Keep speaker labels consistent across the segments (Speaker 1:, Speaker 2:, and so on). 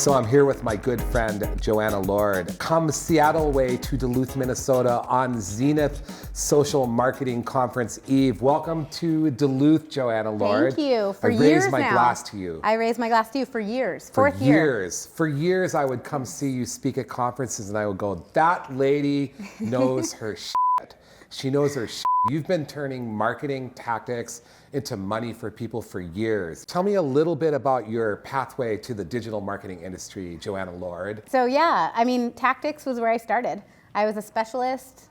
Speaker 1: So I'm here with my good friend, Joanna Lord. Come Seattle way to Duluth, Minnesota on Zenith Social Marketing Conference Eve. Welcome to Duluth, Joanna Lord.
Speaker 2: Thank you. For
Speaker 1: I
Speaker 2: years
Speaker 1: raise my
Speaker 2: now.
Speaker 1: glass to you.
Speaker 2: I raised my glass to you for years.
Speaker 1: For
Speaker 2: Fourth year.
Speaker 1: years. For years, I would come see you speak at conferences and I would go, that lady knows her shit. She knows her shit. You've been turning marketing tactics into money for people for years. Tell me a little bit about your pathway to the digital marketing industry, Joanna Lord.
Speaker 2: So yeah, I mean, tactics was where I started. I was a specialist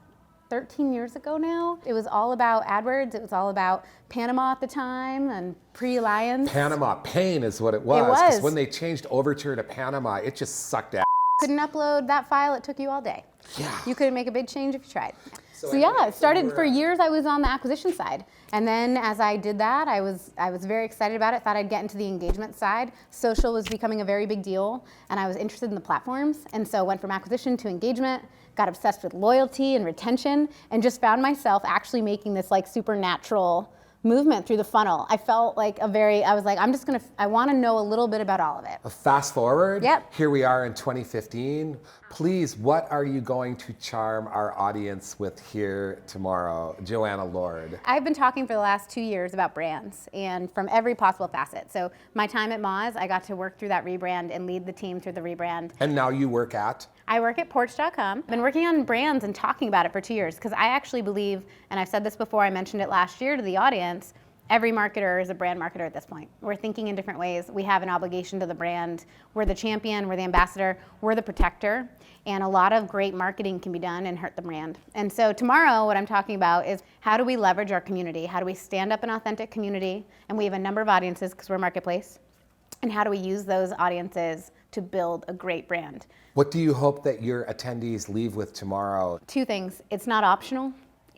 Speaker 2: 13 years ago now. It was all about AdWords. It was all about Panama at the time and pre-Alliance.
Speaker 1: Panama, pain is what it was.
Speaker 2: It was.
Speaker 1: Because when they changed Overture to Panama, it just sucked ass.
Speaker 2: Couldn't upload that file, it took you all day.
Speaker 1: Yeah.
Speaker 2: You couldn't make a big change if you tried. So
Speaker 1: anyway,
Speaker 2: yeah, it started for years. I was on the acquisition side. And then as I did that, I was very excited about it, thought I'd get into the engagement side. Social was becoming a very big deal and I was interested in the platforms. And so went from acquisition to engagement, got obsessed with loyalty and retention, and just found myself actually making this like supernatural movement through the funnel. I felt like I was like, I want to know a little bit about all of it.
Speaker 1: Fast forward,
Speaker 2: Yep.
Speaker 1: Here we are in 2015. Please, what are you going to charm our audience with here tomorrow, Joanna Lord?
Speaker 2: I've been talking for the last 2 years about brands and from every possible facet. So my time at Moz, I got to work through that rebrand and lead the team through the rebrand.
Speaker 1: And now you work at?
Speaker 2: I work at Porch.com. I've been working on brands and talking about it for 2 years because I actually believe, and I've said this before, I mentioned it last year to the audience, every marketer is a brand marketer at this point. We're thinking in different ways. We have an obligation to the brand. We're the champion, we're the ambassador, we're the protector, and a lot of great marketing can be done and hurt the brand. And so tomorrow, what I'm talking about is how do we leverage our community? How do we stand up an authentic community? And we have a number of audiences because we're a marketplace. And how do we use those audiences to build a great brand?
Speaker 1: What do you hope that your attendees leave with tomorrow?
Speaker 2: 2 things. It's not optional,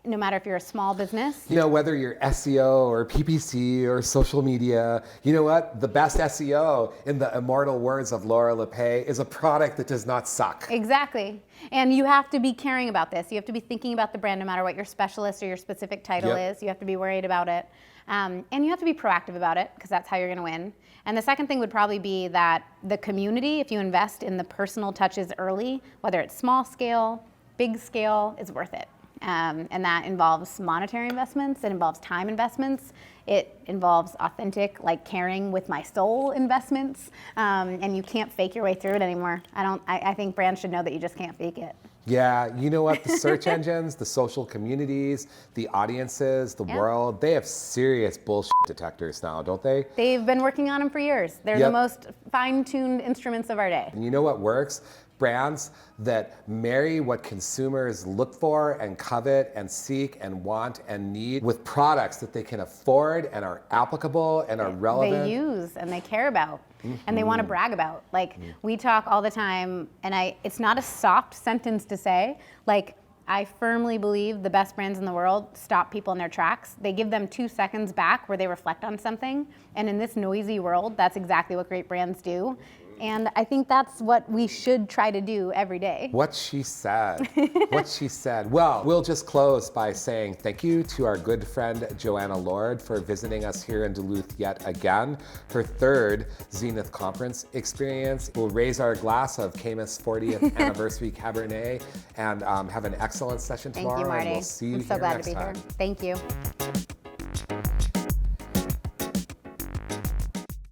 Speaker 2: no matter if you're a small business.
Speaker 1: You know, whether you're SEO or PPC or social media, you know what? The best SEO, in the immortal words of Laura LePay, is a product that does not suck.
Speaker 2: Exactly. And you have to be caring about this. You have to be thinking about the brand no matter what your specialist or your specific title is. You have to be worried about it. And you have to be proactive about it because that's how you're going to win. And the second thing would probably be that the community, if you invest in the personal touches early, whether it's small scale, big scale, is worth it. And that involves monetary investments, it involves time investments, it involves authentic, like caring with my soul investments, and you can't fake your way through it anymore. I think brands should know that you just can't fake it.
Speaker 1: Yeah, you know what? The search engines, the social communities, the audiences, the world, they have serious bullshit detectors now, don't they?
Speaker 2: They've been working on them for years. They're the most fine-tuned instruments of our day.
Speaker 1: And you know what works? Brands that marry what consumers look for and covet and seek and want and need with products that they can afford and are applicable and are relevant.
Speaker 2: They use and they care about and they want to brag about. Like we talk all the time, and it's not a soft sentence to say, like I firmly believe the best brands in the world stop people in their tracks. They give them 2 seconds back where they reflect on something. And in this noisy world, that's exactly what great brands do. And I think that's what we should try to do every day.
Speaker 1: What she said. What she said. Well, we'll just close by saying thank you to our good friend Joanna Lord for visiting us here in Duluth yet again. Her 3rd Zenith Conference experience. We'll raise our glass of Camus 40th Anniversary Cabernet and have an excellent session tomorrow.
Speaker 2: Thank you, Marty.
Speaker 1: And we'll see you
Speaker 2: I'm so
Speaker 1: here
Speaker 2: glad
Speaker 1: next
Speaker 2: to be
Speaker 1: time.
Speaker 2: here. Thank you.